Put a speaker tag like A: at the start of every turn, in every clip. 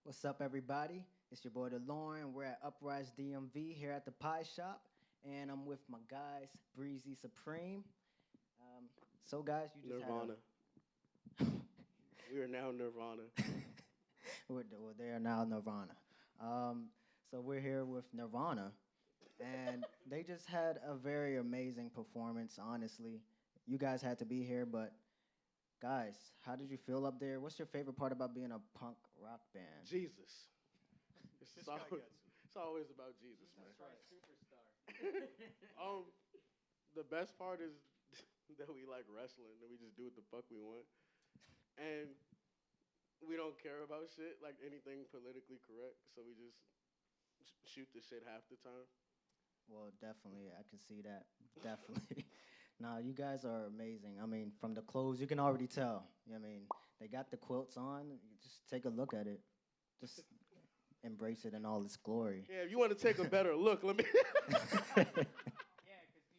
A: What's up, everybody? It's your boy Daloren. We're at Uprise DMV here at the Pie Shop, and I'm with my guys, Breezy Supreme. Um, guys, you just
B: Nirvana.
A: had
B: We are now Nirvana.
A: well, they are now Nirvana. We're here with Nirvana, and they just had a very amazing performance. Honestly, you guys had to be here, but guys, how did you feel up there? What's your favorite part about being a punk rock band?
B: Jesus. It's,
C: This guy
B: always,
C: gets it.
B: it's always about Jesus, man.
C: That's right.
D: Superstar.
B: Um, the best part is that we like wrestling and we just do what the fuck we want. And we don't care about shit, like anything politically correct. So we just shoot the shit half the time.
A: Well, definitely, I can see that. Definitely. Nah, you guys are amazing. I mean, from the clothes, you can already tell. You know what I mean, they got the quilts on. You just take a look at it. Just embrace it in all its glory.
B: Yeah, if you want to take a better look, let me.
D: Yeah, because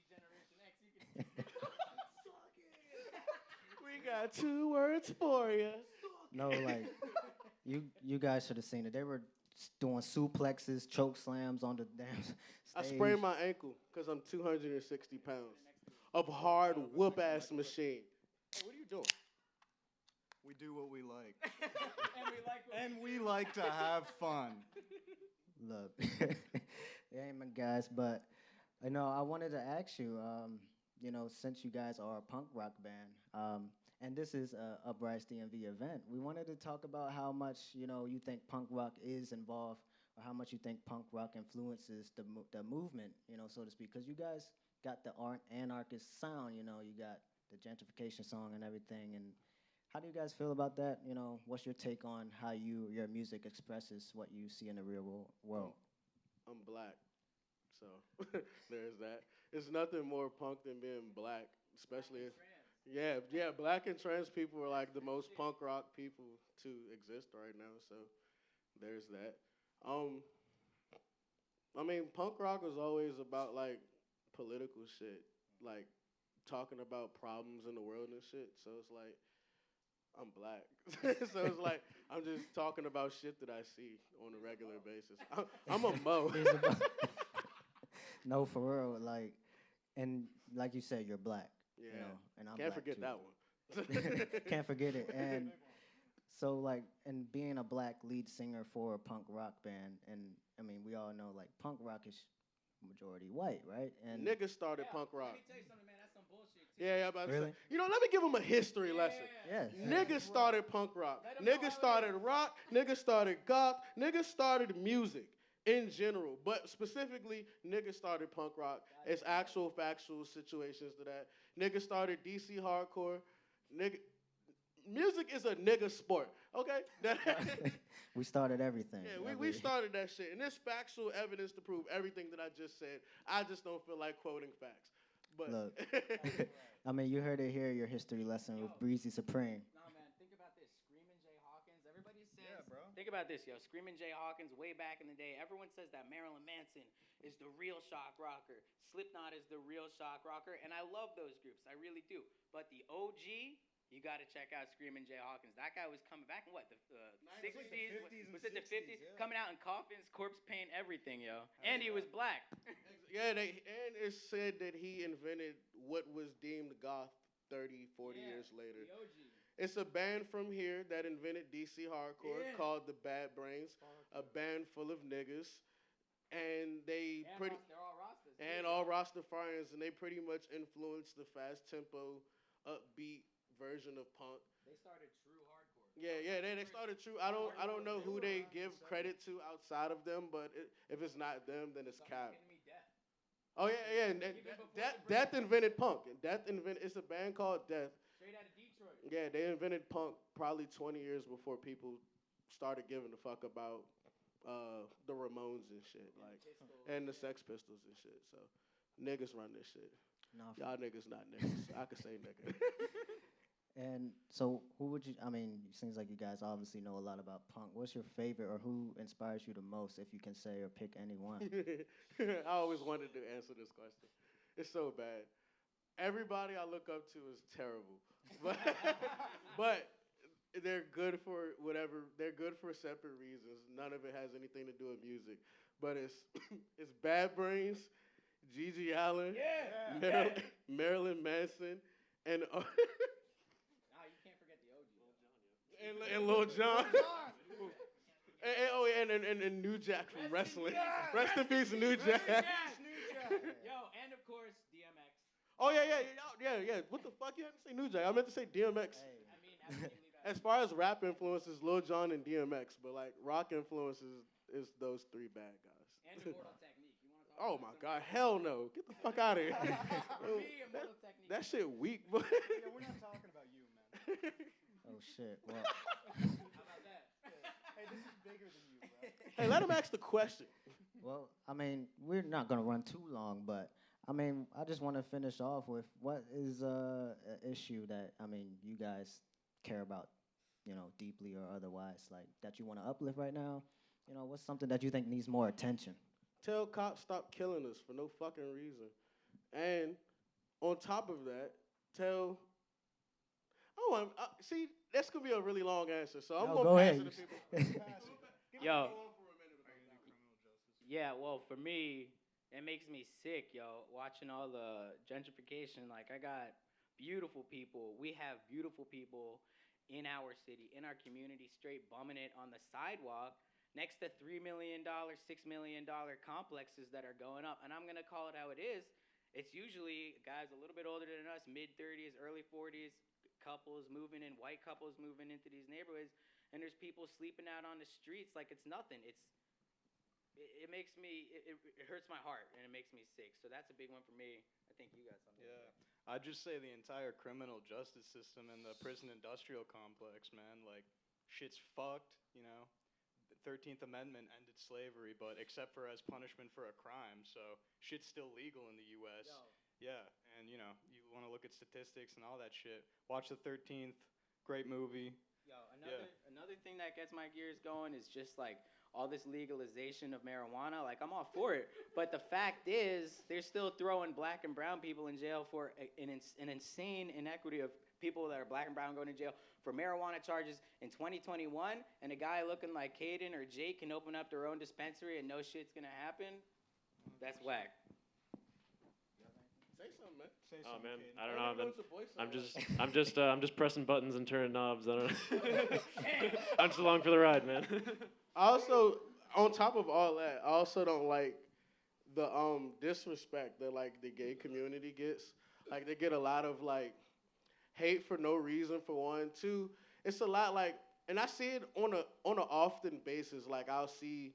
D: Generation X, you can.
B: We got 2 words for you.
A: No, like you guys should have seen it. They were doing suplexes, choke slams on the damn stage.
B: I sprained my ankle because I'm 260 pounds of hard whoop ass machine. Hey, what are you doing?
C: We do what we like.
D: And we like what
C: And
D: we
C: we like to have fun.
A: Look, yeah, man, guys, but I wanted to ask you, since you guys are a punk rock band, and this is a Uprise DMV event, we wanted to talk about how much you think punk rock is involved, or how much you think punk rock influences the movement, so to speak, because you guys got the anarchist sound, you got the gentrification song and everything, and how do you guys feel about that? What's your take on how your music expresses what you see in the real world?
B: I'm black. So there's that. It's nothing more punk than being black, especially if, yeah, black and trans people are like the most punk rock people to exist right now. So there's that. Um, I mean, punk rock was always about like political shit, like talking about problems in the world and shit. So it's like I'm black, so it's like I'm just talking about shit that I see on a regular basis. I'm a mo.
A: It's about- no, for real, and like you said, you're black,
B: Yeah,
A: and I'm
B: can't
A: black
B: forget
A: too.
B: that one.
A: Can't forget it. And so, and being a black lead singer for a punk rock band, and I mean, we all know like punk rock is majority white, right? And
B: Niggas started punk
D: Let
B: rock.
D: me tell you something, man. That's some bullshit, too.
B: Yeah, I'm about to
A: Really?
B: say. Let me give them a history lesson.
A: yeah,
B: Niggas started punk rock.
D: Let 'em know how
B: Niggas
D: it
B: started
D: is.
B: rock. Niggas started goth. Niggas started music in general. But specifically, niggas started punk rock. It's actual factual situations to that. Niggas started DC hardcore. Nigga, music is a nigga sport. Okay?
A: we started everything.
B: Yeah,
A: I
B: we
A: mean,
B: started that shit. And there's factual evidence to prove everything that I just said. I just don't feel like quoting facts. But
A: Look. I mean, you heard it here. Your history lesson with
D: Yo.
A: Breezy Supreme.
D: No, man. Think about this. Screaming Jay Hawkins. Everybody says.
C: Yeah, bro.
D: Think about this, yo. Screaming Jay Hawkins, way back in the day, everyone says that Marilyn Manson is the real shock rocker. Slipknot is the real shock rocker. And I love those groups. I really do. But the OG, you got to check out Screaming Jay Hawkins. That guy was coming back in what, the 60s?
C: Like the 50s and
D: Was it the 50s?
C: 60s, yeah.
D: Coming out in coffins, corpse paint, everything, yo. And he was black.
B: yeah, and it's said that he invented what was deemed goth 30, 40
D: Yeah,
B: years later.
D: The OG.
B: It's a band from here that invented DC hardcore
D: Yeah.
B: called the Bad Brains, a band full of niggas. And they
D: And
B: pretty
D: they're all Rastas.
B: and
D: too.
B: all Rastafarians, and they pretty much influenced the fast tempo, upbeat version of punk.
D: They started true hardcore.
B: Yeah, they started true. I don't know who they give credit to outside of them, but if it's not them, then it's cap.
D: Kidding me, Death.
B: Oh yeah, and
D: Even before the
B: Death
D: break.
B: invented punk. It's a band called Death.
D: Straight out of Detroit.
B: Yeah, they invented punk probably 20 years before people started giving a fuck about the Ramones and shit, like, and the Sex Pistols and shit. So niggas run this shit.
A: No,
B: Y'all niggas not niggas. I could say nigga.
A: and so, who would you? I mean, it seems like you guys obviously know a lot about punk. What's your favorite, or who inspires you the most, if you can say or pick any one?
B: I always wanted to answer this question. It's so bad. Everybody I look up to is terrible, but but they're good for whatever. They're good for separate reasons. None of it has anything to do with music. But it's it's Bad Brains, Gigi Allen,
D: Yeah.
B: Marilyn, Marilyn Manson, and
D: Nah, you can't forget the OG.
B: and Lil Jon. And New Jack from wrestling. Rest in peace, New Jack.
D: Yo, and of course DMX.
B: Oh yeah. What the fuck? You had to say New Jack. I meant to say DMX.
A: Hey.
D: I mean, absolutely.
B: As far as rap influences, Lil Jon and DMX, but like rock influences is those three bad guys.
D: And Immortal Technique. You want to talk
B: Oh
D: about
B: my
D: some-
B: God, hell no! Get the fuck out of here.
D: For me, Immortal Technique.
B: That shit weak, but
C: Yeah, we're not talking about you, man.
A: Oh shit. Well,
D: How about that?
C: Hey, this is bigger than you, bro.
B: hey, let him ask the question.
A: well, I mean, we're not gonna run too long, but I mean, I just want to finish off with what is an issue that I mean you guys care about, deeply or otherwise, like that you want to uplift right now. What's something that you think needs more attention?
B: Tell cops stop killing us for no fucking reason, and on top of that, tell. Oh, see, that's gonna be a really long answer, so I'm
A: No,
B: gonna
A: go
B: pass
A: ahead.
B: it to people.
D: Yo.
B: Go on for a minute about that.
C: Criminal justice.
D: Yeah, well, for me, it makes me sick, yo, watching all the gentrification. Like, I got beautiful people. We have beautiful people in our city, in our community, straight bumming it on the sidewalk next to $3 million, $6 million complexes that are going up. And I'm going to call it how it is. It's usually guys a little bit older than us, mid-30s, early 40s, couples moving in, white couples moving into these neighborhoods. And there's people sleeping out on the streets like it's nothing. It makes me, it hurts my heart, and it makes me sick. So that's a big one for me. I think you got something.
C: Yeah. I'd just say the entire criminal justice system and the prison industrial complex, man, like, shit's fucked, you know? The 13th Amendment ended slavery, but except for as punishment for a crime, so shit's still legal in the U.S.
D: Yo.
C: Yeah, and, you want to look at statistics and all that shit. Watch the 13th, great movie.
D: Yo, another thing that gets my gears going is just like all this legalization of marijuana. Like, I'm all for it, but the fact is, they're still throwing black and brown people in jail for an insane inequity of people that are black and brown going to jail for marijuana charges in 2021, and a guy looking like Caden or Jake can open up their own dispensary and no shit's gonna happen. That's whack.
B: Say something, man.
C: Say
E: Oh
C: something,
E: man,
C: kid.
E: I don't know.
B: What's the voice
E: I'm
B: sound
E: just I'm just pressing buttons and turning knobs. I don't know. I'm just along for the ride, man.
B: I also, on top of all that, I also don't like the disrespect that like the gay community gets. Like they get a lot of like hate for no reason for one. Two, it's a lot like, and I see it on a often basis. Like I'll see,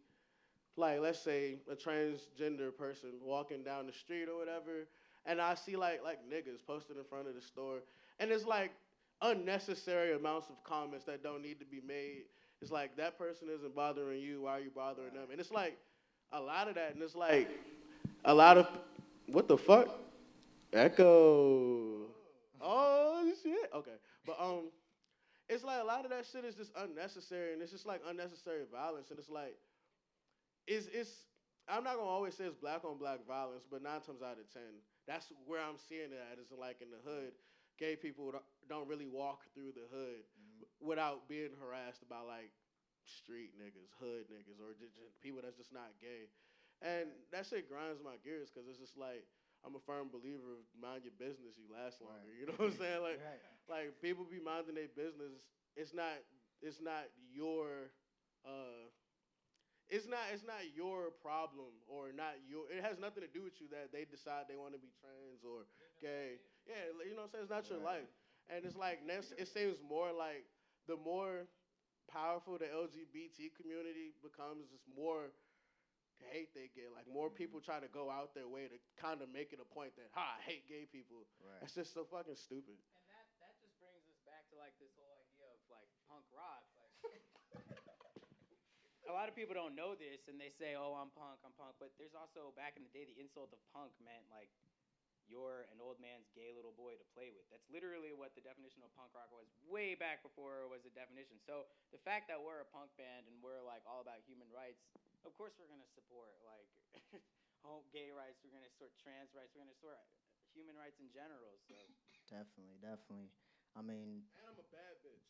B: like let's say a transgender person walking down the street or whatever, and I see like niggas posted in front of the store, and it's like unnecessary amounts of comments that don't need to be made. It's like that person isn't bothering you. Why are you bothering them? And it's like a lot of that, and it's like a lot of what the fuck? Echo. Oh shit. Okay, but it's like a lot of that shit is just unnecessary, and it's just like unnecessary violence, and it's like it's. I'm not gonna always say it's black on black violence, but 9 times out of 10, that's where I'm seeing it at. Is like in the hood, gay people don't really walk through the hood without being harassed by like street niggas, hood niggas, or just people that's just not gay. And that shit grinds my gears because it's just like I'm a firm believer of mind your business, you last longer.
A: Right.
B: You know what I'm saying? Like,
A: Right.
B: like people be minding their business. It's not your it's not your problem or not your. It has nothing to do with you that they decide they want to be trans or gay. Yeah, you know what I'm saying? It's not your
A: Right.
B: life. And it's like it seems more like the more powerful the LGBT community becomes, it's more hate they get. Like more people try to go out their way to kind of make it a point that I hate gay people.
A: Right.
B: That's just so fucking stupid.
D: And that just brings us back to like this whole idea of like punk rock. Like a lot of people don't know this, and they say, "Oh, I'm punk," but there's also back in the day, the insult of punk meant like you're an old man's gay little boy to play with. That's literally what the definition of punk rock was way back before it was a definition. So the fact that we're a punk band and we're like all about human rights, of course we're gonna support like gay rights. We're gonna support trans rights. We're gonna support human rights in general. So
A: Definitely. I mean,
B: And I'm a bad bitch.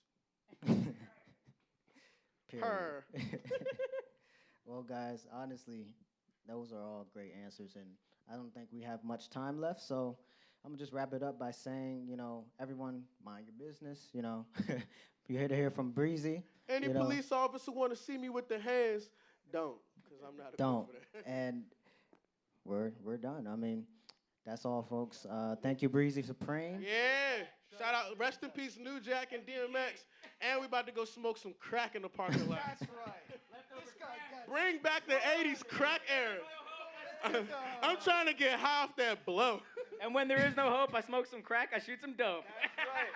A: Period.
B: Her.
A: Well, guys, honestly, those are all great answers, and I don't think we have much time left. So I'm gonna just wrap it up by saying, everyone, mind your business. You're here to hear from Breezy.
B: Any
A: you know,
B: police officer want to see me with the hands, don't, because I'm not
A: don't.
B: equipped for that.
A: And we're done. I mean, that's all, folks. Thank you, Breezy Supreme.
B: Yeah. Shout out, rest in peace, New Jack and DMX. And we about to go smoke some crack in the parking lot.
F: That's right. This guy got
B: Bring back the 80s crack era. I'm trying to get high off that blow.
D: And when there is no hope, I smoke some crack, I shoot some dope.
F: That's right.